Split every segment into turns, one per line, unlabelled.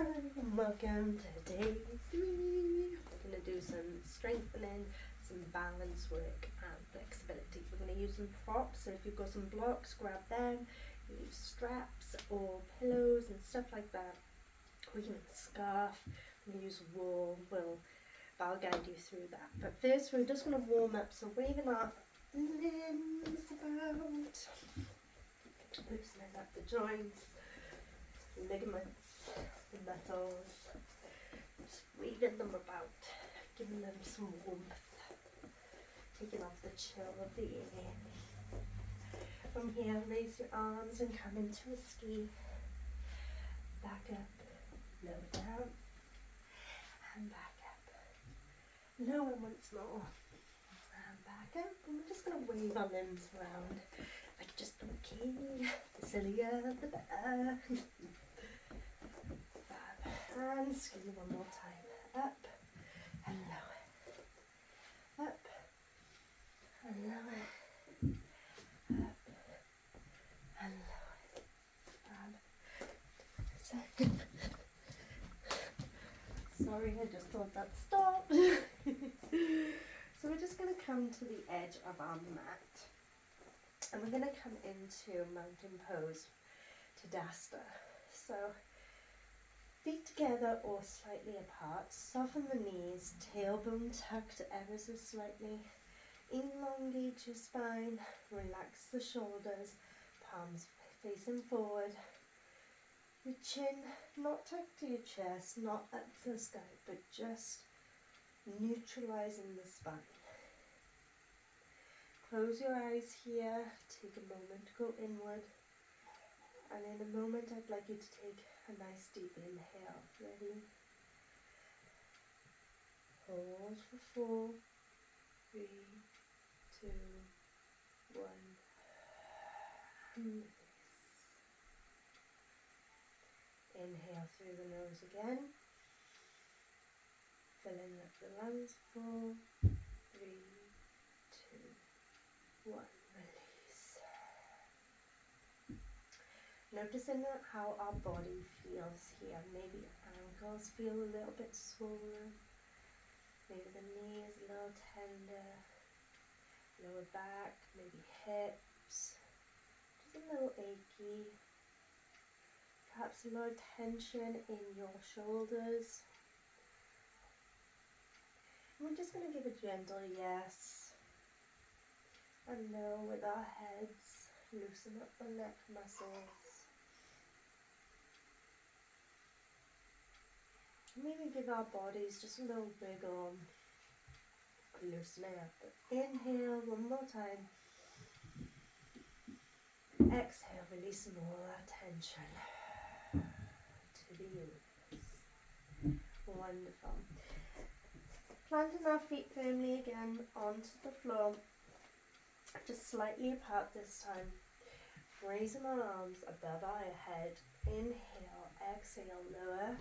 and welcome to day 3. We're going to do some strengthening, some balance work and flexibility. We're going to use some props, so if you've got some blocks, grab them. Use straps or pillows and stuff like that. We can make a scarf, we can use wool, but I'll guide you through that. But first we're just going to warm up, so waving our limbs about, loosening up the joints, ligaments, the muscles, just waving them about, giving them some warmth, taking off the chill of the air. From here, raise your arms and come into a ski. Back up, lower down, and back up. Lower once more, and back up. And we're just going to wave our limbs around like just a king. The sillier, the better. And ski one more time. Up and lower. Up and lower. Up and lower. And second. Sorry, I just thought that stopped. So we're just going to come to the edge of our mat. And we're going to come into mountain pose, Tadasana. So feet together or slightly apart, soften the knees, tailbone tucked ever so slightly, elongate your spine, relax the shoulders, palms facing forward, your chin not tucked to your chest, not up to the sky, but just neutralizing the spine. Close your eyes here, take a moment to go inward. And in a moment, I'd like you to take a nice deep inhale. Ready? Hold for 4, 3, 2, 1. And release. Inhale through the nose again. Filling up the lungs. 4, 3, 2, 1. Release. Noticing how our body feels here. Maybe ankles feel a little bit swollen. Maybe the knees a little tender. Lower back, maybe hips. Just a little achy. Perhaps a little tension in your shoulders. And we're just going to give a gentle yes and no with our heads. Loosen up the neck muscles. Maybe give our bodies just a little wiggle, loosening up. Inhale one more time. Exhale, releasing all that tension to the universe. Wonderful. Planting our feet firmly again onto the floor, just slightly apart this time. Raising our arms above our head. Inhale, exhale, lower.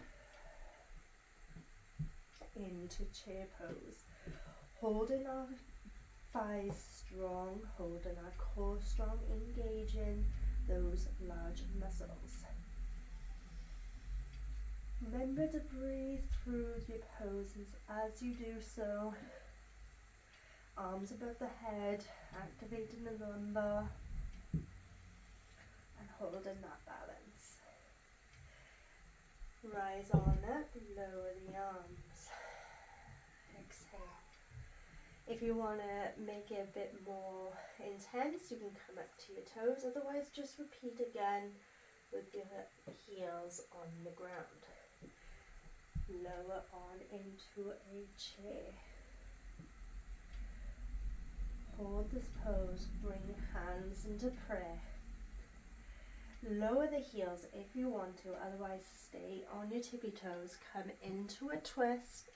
Into chair pose, holding our thighs strong, holding our core strong, engaging those large muscles. Remember to breathe through your poses as you do so. Arms above the head, activating the lumbar and holding that balance. Rise on up, lower the arms. Exhale. If you want to make it a bit more intense, you can come up to your toes. Otherwise, just repeat again with your heels on the ground. Lower on into a chair. Hold this pose. Bring hands into prayer. Lower the heels if you want to, otherwise stay on your tippy toes. Come into a twist.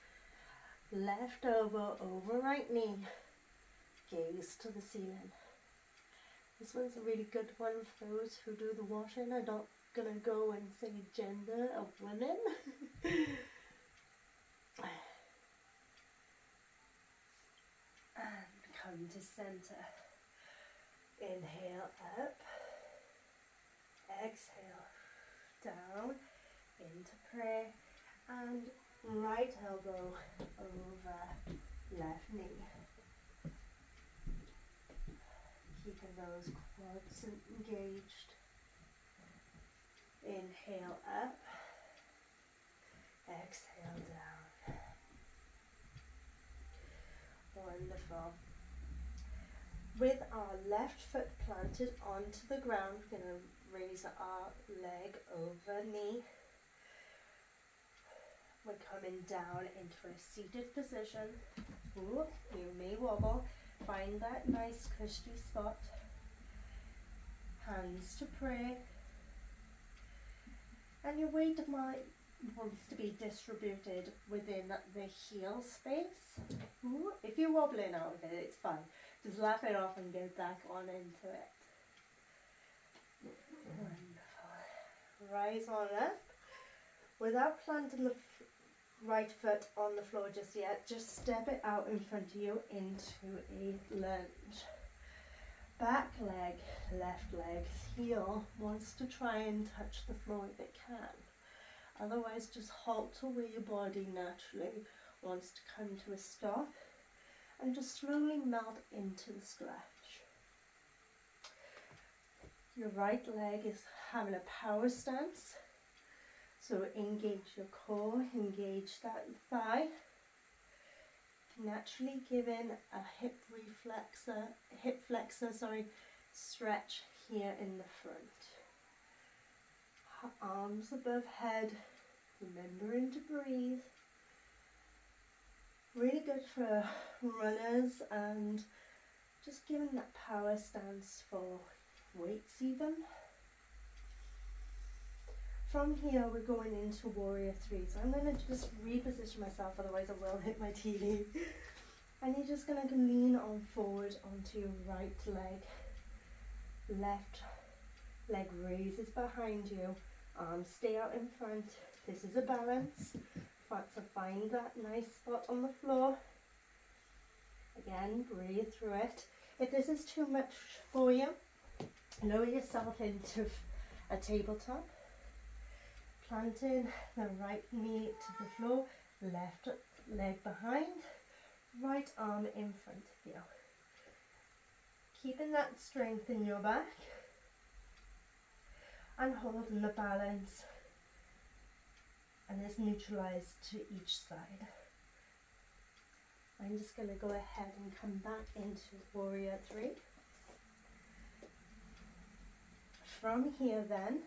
Left elbow over right knee. Gaze to the ceiling. This one's a really good one for those who do the washing. I'm not going to go and say gender of women. And come to center. Inhale up. Exhale down. to pray, and right elbow over left knee. Keeping those quads engaged. Inhale up, exhale down. Wonderful. With our left foot planted onto the ground, we're going to raise our leg over knee. We're coming down into a seated position. Ooh, you may wobble. Find that nice cushy spot. Hands to pray. And your weight wants to be distributed within the heel space. Ooh, if you're wobbling out of it, it's fine. Just laugh it off and get back on into it. Wonderful. Rise on up. Without planting the right foot on the floor just yet, just step it out in front of you into a lunge. Back leg, left leg, heel wants to try and touch the floor if it can. Otherwise, just halt to where your body naturally wants to come to a stop and just slowly melt into the stretch. Your right leg is having a power stance. So engage your core, engage that thigh. Naturally giving a hip flexor, stretch here in the front. Arms above head, remembering to breathe. Really good for runners and just giving that power stance for weights even. From here we're going into Warrior 3, so I'm going to just reposition myself, otherwise I will hit my TV. And you're just going to lean on forward onto your right leg. Left leg raises behind you, arms stay out in front. This is a balance, so find that nice spot on the floor. Again, breathe through it. If this is too much for you, lower yourself into a tabletop. Planting the right knee to the floor, left leg behind, right arm in front of you. Keeping that strength in your back and holding the balance, and it's neutralized to each side. I'm just going to go ahead and come back into Warrior 3. From here then,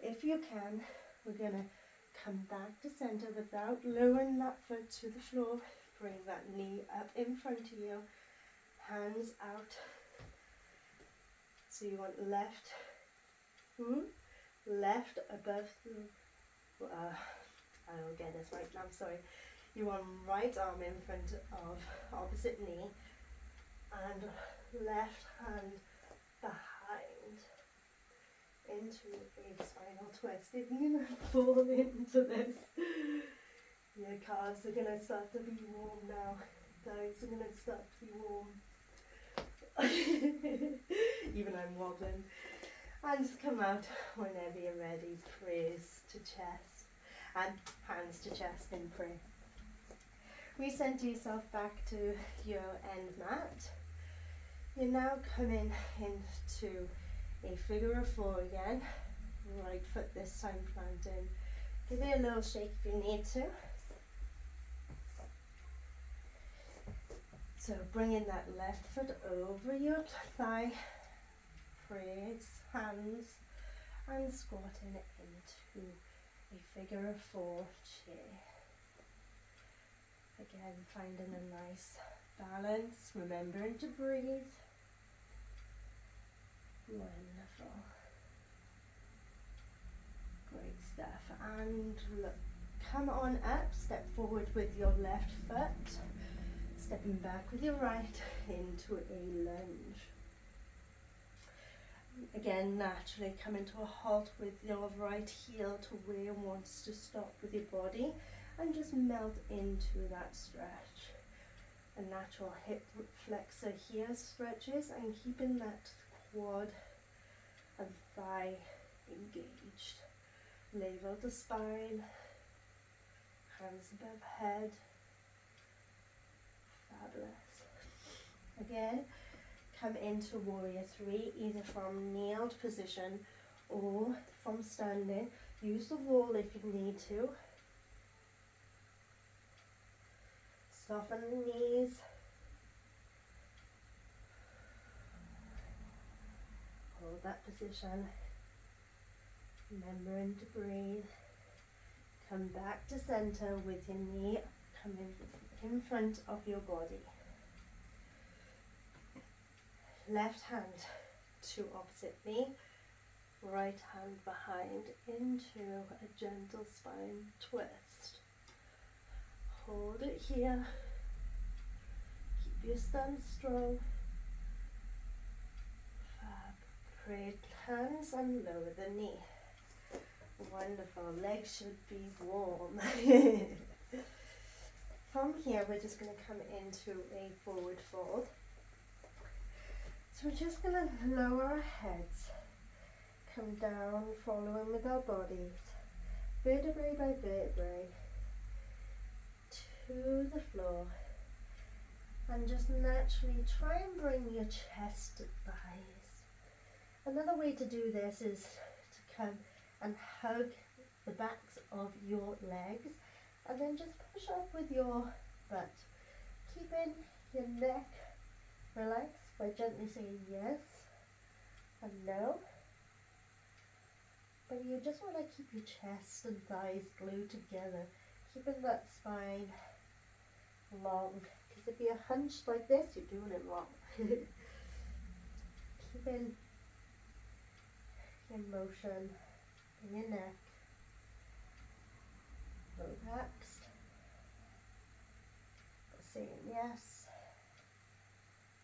if you can, we're going to come back to center without lowering that foot to the floor. Bring that knee up in front of you, hands out. So you want left above the, I don't get this right now, I'm sorry. You want right arm in front of opposite knee and left hand behind into a spinal twist. If you're going to fall into this, your calves are going to start to be warm now. Thighs are going to start to be warm. Even I'm wobbling. And just come out whenever you're ready. Praise to chest and hands to chest in prayer. Recenter yourself back to your end mat. You're now coming into a figure of 4 again. Right foot this time planting. Give it a little shake if you need to. So bringing that left foot over your thigh, praise, hands, and squatting into a figure of 4 chair. Again, finding a nice balance, remembering to breathe. Wonderful. Great stuff. And look, come on up, step forward with your left foot. Stepping back with your right into a lunge. Again, naturally come into a halt with your right heel to where it wants to stop with your body and just melt into that stretch. A natural hip flexor here stretches and keeping that quad and thigh engaged. Level the spine, hands above head. Fabulous. Again, come into warrior three, either from kneeled position or from standing. Use the wall if you need to. Soften the knees. Hold that position. Remembering to breathe. Come back to center with your knee coming in front of your body. Left hand to opposite knee. Right hand behind into a gentle spine twist. Hold it here. Keep your stance strong. Fab. Great. Hands and lower the knee. Wonderful. Legs should be warm. From here, we're just going to come into a forward fold. So we're just going to lower our heads, come down, following with our bodies, vertebrae by vertebrae, to the floor, and just naturally try and bring your chest to thighs. Another way to do this is to come and hug the backs of your legs, and then just push up with your butt, keeping your neck relaxed by gently saying yes and no. But you just want to keep your chest and thighs glued together, keeping that spine long, because if you're hunched like this, you're doing it wrong. Keeping your motion in your neck relaxed, saying yes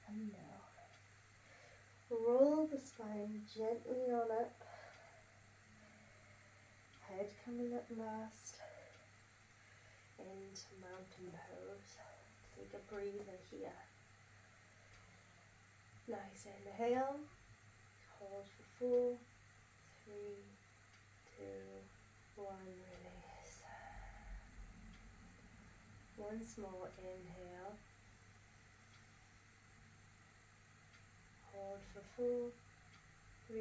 and no. Roll the spine gently on up, head coming up last, into mountain pose. Take a breather here. Nice inhale, hold for 4, 3, 2, 1, release. Once more, inhale, hold for 4, 3,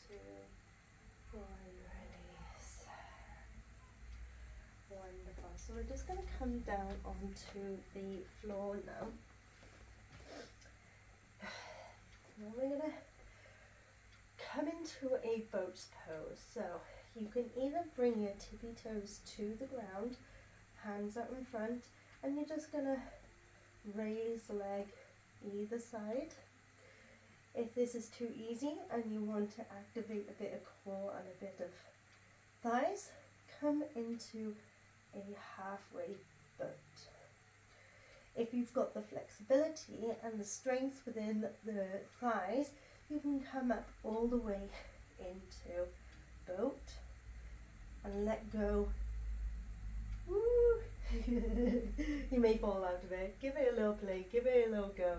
2, 1, release. Wonderful. So we're just going to come down onto the floor now. Now we're going to come into a boat's pose. So you can either bring your tippy toes to the ground, hands out in front, and you're just going to raise the leg either side. If this is too easy and you want to activate a bit of core and a bit of thighs, come into a halfway boat. If you've got the flexibility and the strength within the thighs, you can come up all the way into boat and let go. Woo! You may fall out of it. Give it a little play, give it a little go,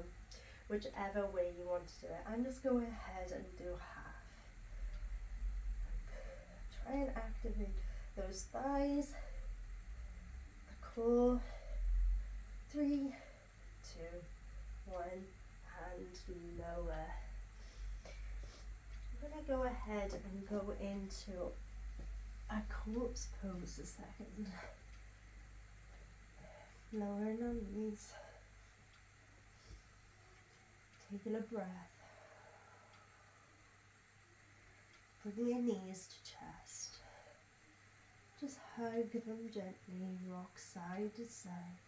whichever way you want to do it. I'm just going ahead and do half. Try and activate those thighs, the core. 3, 2, 1, and lower. I'm going to go ahead and go into a corpse pose a second. Lowering on knees. Taking a breath. Bring your knees to chest. Just hug them gently, rock side to side.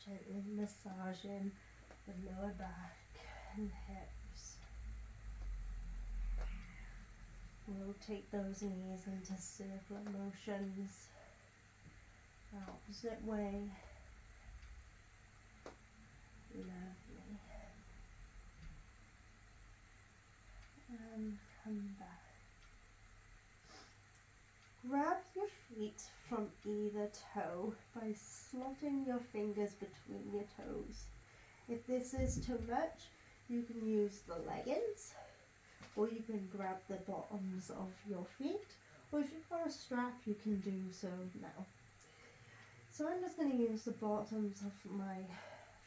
Gently massaging the lower back and hips. Rotate those knees into circular motions, opposite way. Lovely. And come back. Grab your feet from either toe by slotting your fingers between your toes. If this is too much, you can use the leggings, or you can grab the bottoms of your feet, or if you've got a strap you can do so now. So I'm just going to use the bottoms of my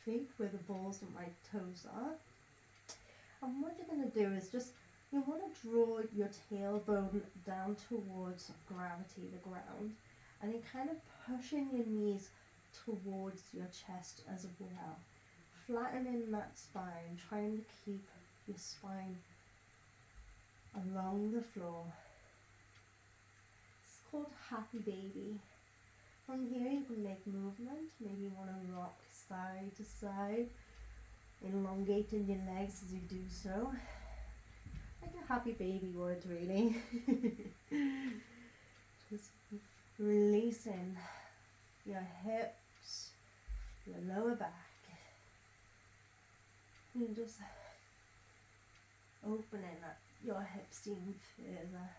feet where the balls of my toes are. And what you're going to do is just, you want to draw your tailbone down towards gravity, the ground, and you're kind of pushing your knees towards your chest as well. Flattening that spine, trying to keep your spine along the floor. It's called Happy Baby. From here you can make movement, maybe you want to rock side to side, elongating your legs as you do so. Like a happy baby would, really. Just releasing your hips, your lower back. And just opening up your hips even further.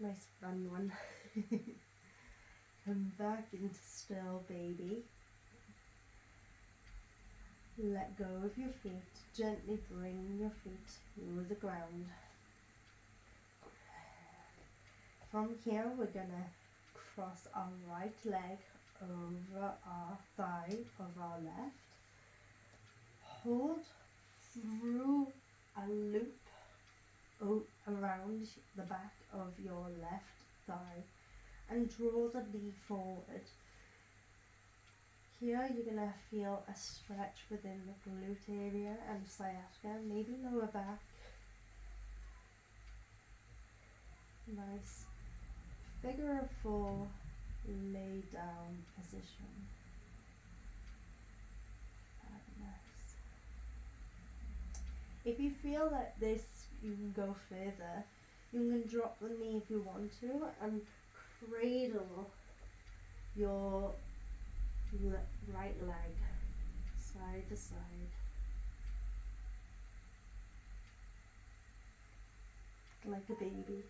Nice fun one. Come back into still baby. Let go of your feet. Gently bring your feet to the ground. From here we're gonna cross our right leg over our thigh of our left. Hold through a loop around the back of your left thigh and draw the knee forward. Here you're going to feel a stretch within the glute area and sciatica, maybe lower back. Nice figure of four lay down position. Nice. If you feel like this, you can go further. You can drop the knee if you want to and cradle your right leg side to side. Like a baby.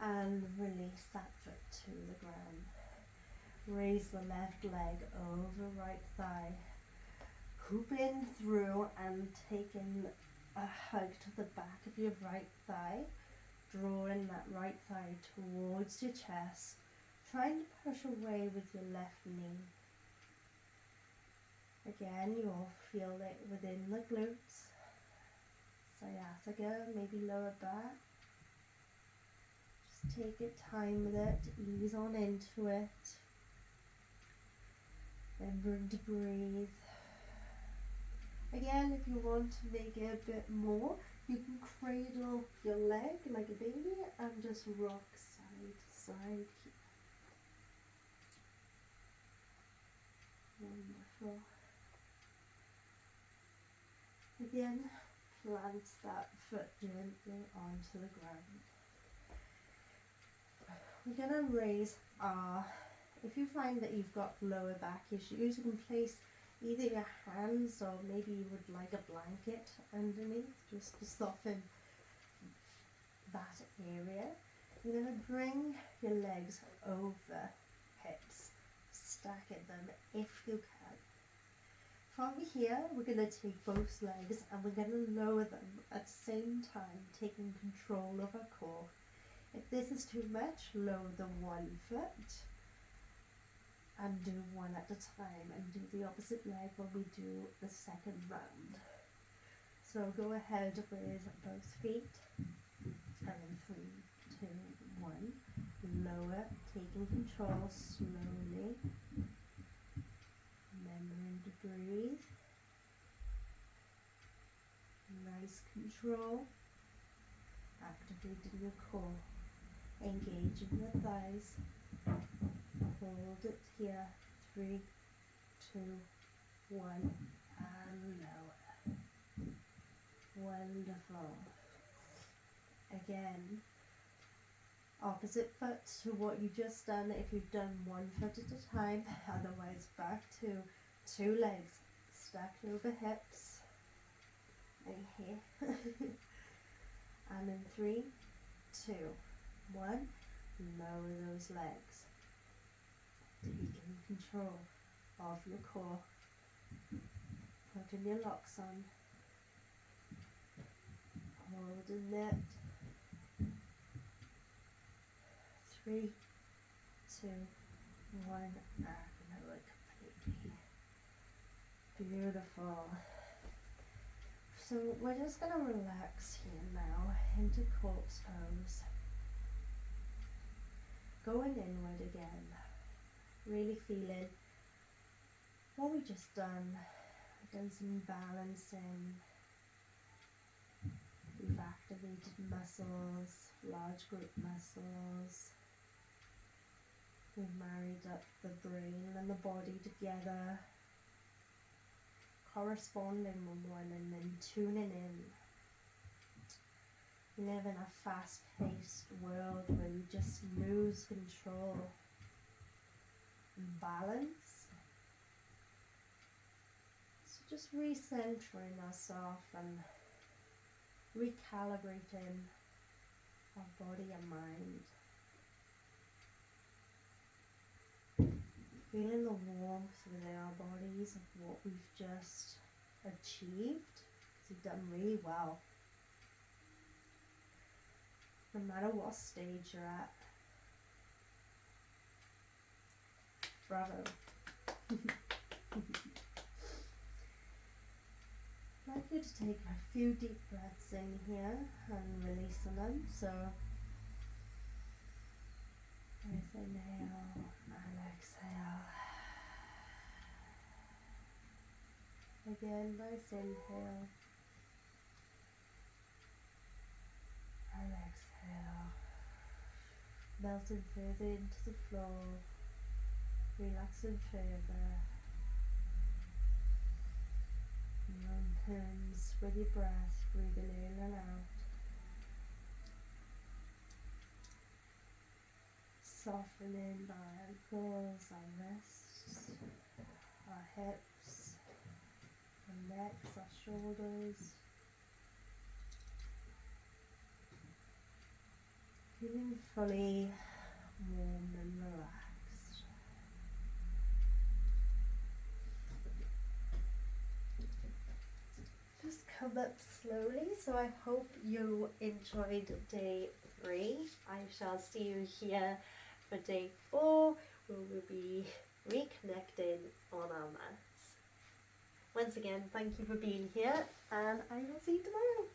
And release that foot to the ground. Raise the left leg over right thigh. Hoop in through and taking a hug to the back of your right thigh. Drawing that right thigh towards your chest. Trying to push away with your left knee. Again, you'll feel it within the glutes. Sciatica, maybe lower back. Just take your time with it, ease on into it. Remember to breathe. Again, if you want to make it a bit more, you can cradle your leg like a baby and just rock side to side. Wonderful. Again, plant that foot gently onto the ground. We're going to raise our, if you find that you've got lower back issues, you can place either your hands or maybe you would like a blanket underneath just to soften that area. You're going to bring your legs over hips, stacking them if you can. From here, we're going to take both legs and we're going to lower them at the same time, taking control of our core. If this is too much, lower the one foot and do one at a time and do the opposite leg when we do the second round. So go ahead with both feet and 3, 2, 1. Lower, taking control slowly. Remembering to breathe. Nice control. Activating your core. Engaging the thighs. Hold it here. 3, 2, 1. And lower. Wonderful. Again, opposite foot to what you just done if you've done one foot at a time. Otherwise, back to 2 legs stacked over hips. And here. And in 3, 2, 1. Lower those legs. Taking control of your core. putting your locks on, holding it. 3, 2, 1, and lower completely. Beautiful. So we're just going to relax here now into corpse pose. Going inward again. Really feeling what we just done. We've done some balancing. We've activated muscles, large group muscles. We've married up the brain and the body together, corresponding with one and then tuning in. We live in a fast-paced world where we just lose control and balance. So just recentering ourselves and recalibrating our body and mind. Feeling the warmth within our bodies of what we've just achieved. We've done really well. No matter what stage you're at. Bravo. I'd like you to take a few deep breaths in here and releasing them. So, nice inhale and exhale. Again, nice inhale and exhale. Melting further into the floor, relaxing further. Hands with your breath, breathing in and out. Softening our ankles, our wrists, our hips, our necks, our shoulders. Feeling fully warm and relaxed. Just come up slowly. So I hope you enjoyed day 3. I shall see you here for day 4, where we'll be reconnecting on our mats. Once again, thank you for being here, and I will see you tomorrow.